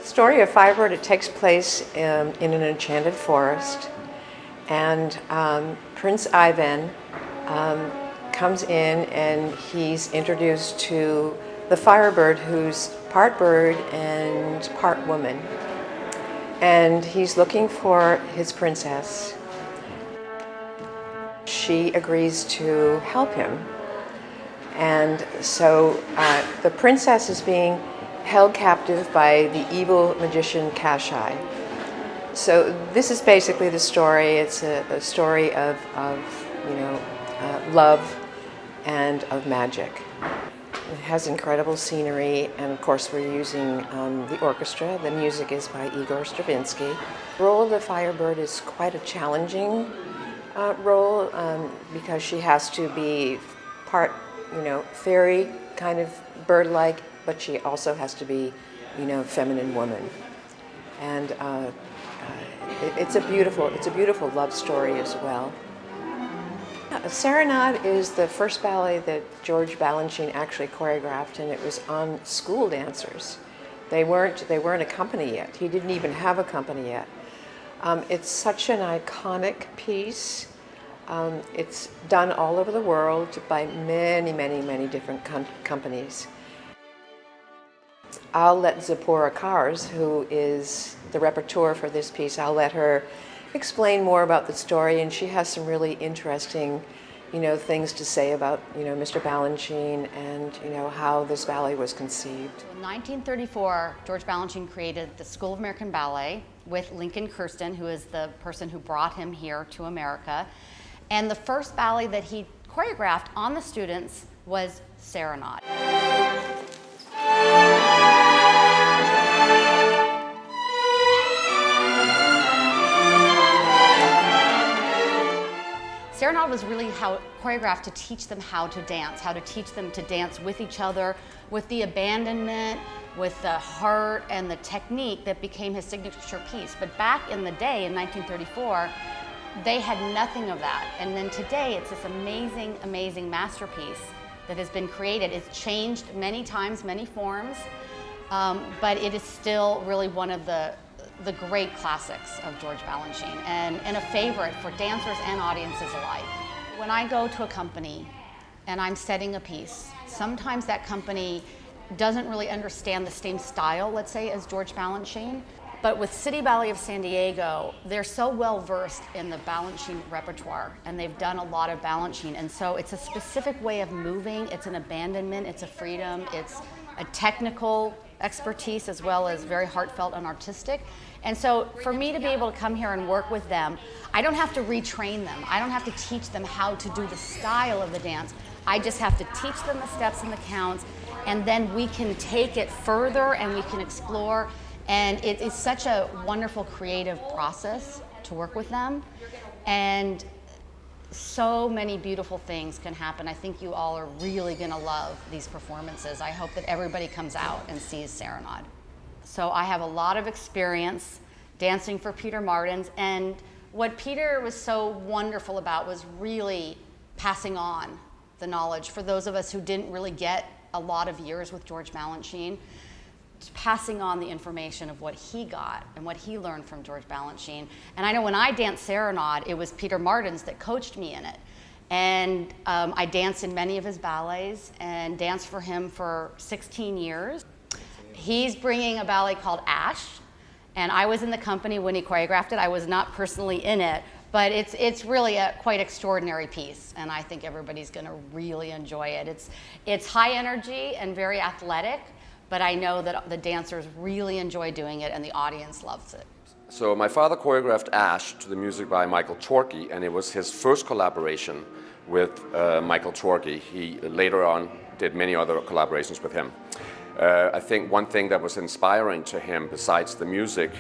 The story of Firebird, it takes place in an enchanted forest, and Prince Ivan comes in and he's introduced to the Firebird, who's part bird and part woman. And he's looking for his princess. She agrees to help him. And so the princess is being held captive by the evil magician Kashai. So this is basically the story. It's a story of love and of magic. It has incredible scenery, and of course we're using the orchestra. The music is by Igor Stravinsky. The role of the Firebird is quite a challenging role because she has to be part, fairy, kind of bird-like, but she also has to be, feminine woman. And it's a beautiful love story as well. Serenade is the first ballet that George Balanchine actually choreographed, and it was on school dancers. They weren't a company yet. He didn't even have a company yet. It's such an iconic piece. It's done all over the world by many different companies. I'll let Zipporah Kars, who is the rapporteur for this piece, I'll let her explain more about the story, and she has some really interesting, things to say about, Mr. Balanchine and, how this ballet was conceived. In 1934, George Balanchine created the School of American Ballet with Lincoln Kirsten, who is the person who brought him here to America. And the first ballet that he choreographed on the students was Serenade. Serenade was really choreographed to teach them how to teach them to dance with each other, with the abandonment, with the heart and the technique that became his signature piece. But back in the day, in 1934, they had nothing of that. And then today, it's this amazing masterpiece that has been created. It's changed many times, many forms, but it is still really one of the great classics of George Balanchine, and a favorite for dancers and audiences alike. When I go to a company and I'm setting a piece, sometimes that company doesn't really understand the same style, let's say, as George Balanchine. But with City Ballet of San Diego, they're so well versed in the Balanchine repertoire, and they've done a lot of Balanchine. And so it's a specific way of moving, it's an abandonment, it's a freedom, it's a technical expertise as well as very heartfelt and artistic. And so for me to be able to come here and work with them, I don't have to retrain them. I don't have to teach them how to do the style of the dance. I just have to teach them the steps and the counts, and then we can take it further and we can explore. And it is such a wonderful creative process to work with them. And so many beautiful things can happen. I think you all are really gonna love these performances. I hope that everybody comes out and sees Serenade. So I have a lot of experience dancing for Peter Martins, and what Peter was so wonderful about was really passing on the knowledge for those of us who didn't really get a lot of years with George Balanchine, passing on the information of what he got and what he learned from George Balanchine. And I know when I danced Serenade, it was Peter Martins that coached me in it. And I danced in many of his ballets and danced for him for 16 years. He's bringing a ballet called Ash, and I was in the company when he choreographed it. I was not personally in it, but it's really a quite extraordinary piece, and I think everybody's gonna really enjoy it. It's high energy and very athletic, but I know that the dancers really enjoy doing it and the audience loves it. So my father choreographed Ash to the music by Michael Chorkey, and it was his first collaboration with Michael Chorkey. He later on did many other collaborations with him. I think one thing that was inspiring to him, besides the music,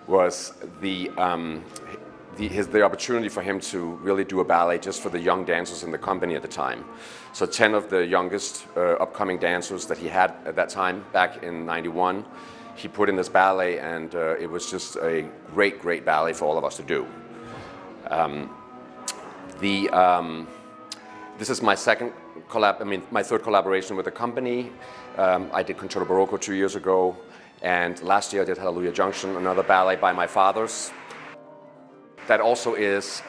was the opportunity for him to really do a ballet just for the young dancers in the company at the time. So 10 of the youngest upcoming dancers that he had at that time, back in '91, he put in this ballet, and it was just a great ballet for all of us to do. This is my my third collaboration with the company. I did Concerto Barocco 2 years ago, And last year I did Hallelujah Junction, another ballet by my fathers. That also is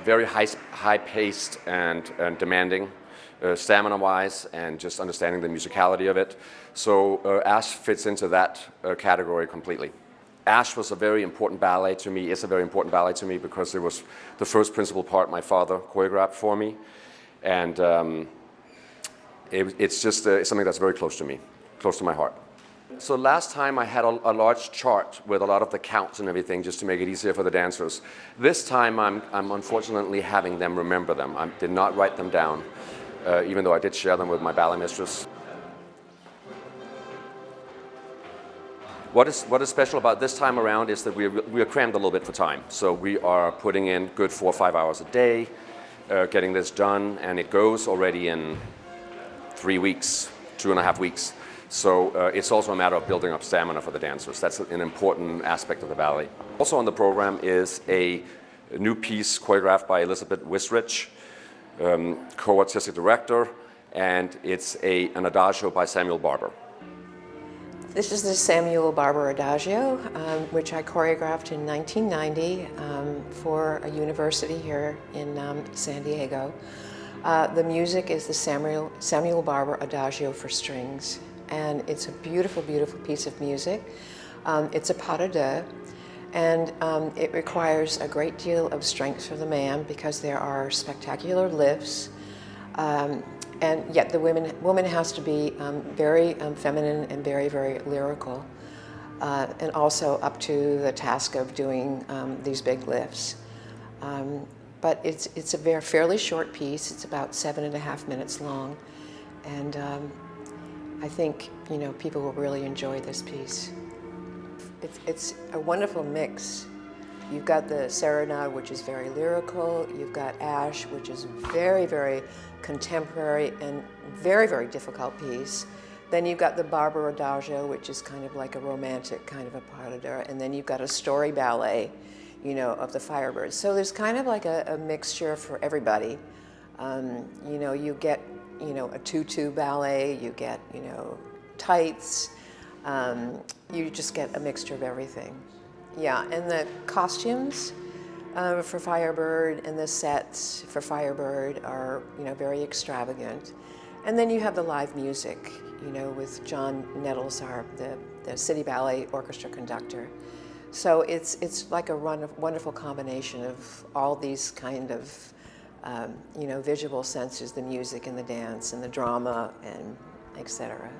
very high-paced and demanding, stamina-wise, and just understanding the musicality of it. So Ash fits into that category completely. Ash was a very important ballet to me, is a very important ballet to me because it was the first principal part my father choreographed for me. And it's just something that's very close to me, close to my heart. So last time I had a large chart with a lot of the counts and everything just to make it easier for the dancers. This time I'm unfortunately having them remember them. I did not write them down, even though I did share them with my ballet mistress. What is special about this time around is that we are crammed a little bit for time. So we are putting in good 4 or 5 hours a day, getting this done, and it goes already in 3 weeks, 2.5 weeks. So it's also a matter of building up stamina for the dancers. That's an important aspect of the ballet. Also on the program is a new piece choreographed by Elizabeth Wisrich, co-artistic director, and it's an adagio by Samuel Barber. This is the Samuel Barber Adagio, which I choreographed in 1990 for a university here in San Diego. The music is the Samuel Barber Adagio for strings, and it's a beautiful, beautiful piece of music. It's a pas de deux, and it requires a great deal of strength for the man because there are spectacular lifts. And yet the woman has to be very feminine and very, very lyrical, and also up to the task of doing these big lifts. But it's a fairly short piece. It's about 7.5 minutes long, and I think people will really enjoy this piece. It's a wonderful mix. You've got the Serenade, which is very lyrical. You've got Ash, which is very, very contemporary and very, very difficult piece. Then you've got the Barber Adagio, which is kind of like a romantic kind of a pas de deux. And then you've got a story ballet, of the Firebird. So there's kind of like a mixture for everybody. You get, a tutu ballet, you get, tights. You just get a mixture of everything. Yeah, and the costumes for Firebird and the sets for Firebird are, very extravagant. And then you have the live music, with John Nettles, the City Ballet Orchestra conductor. So it's like a wonderful combination of all these kind of, visual senses, the music and the dance and the drama and etc.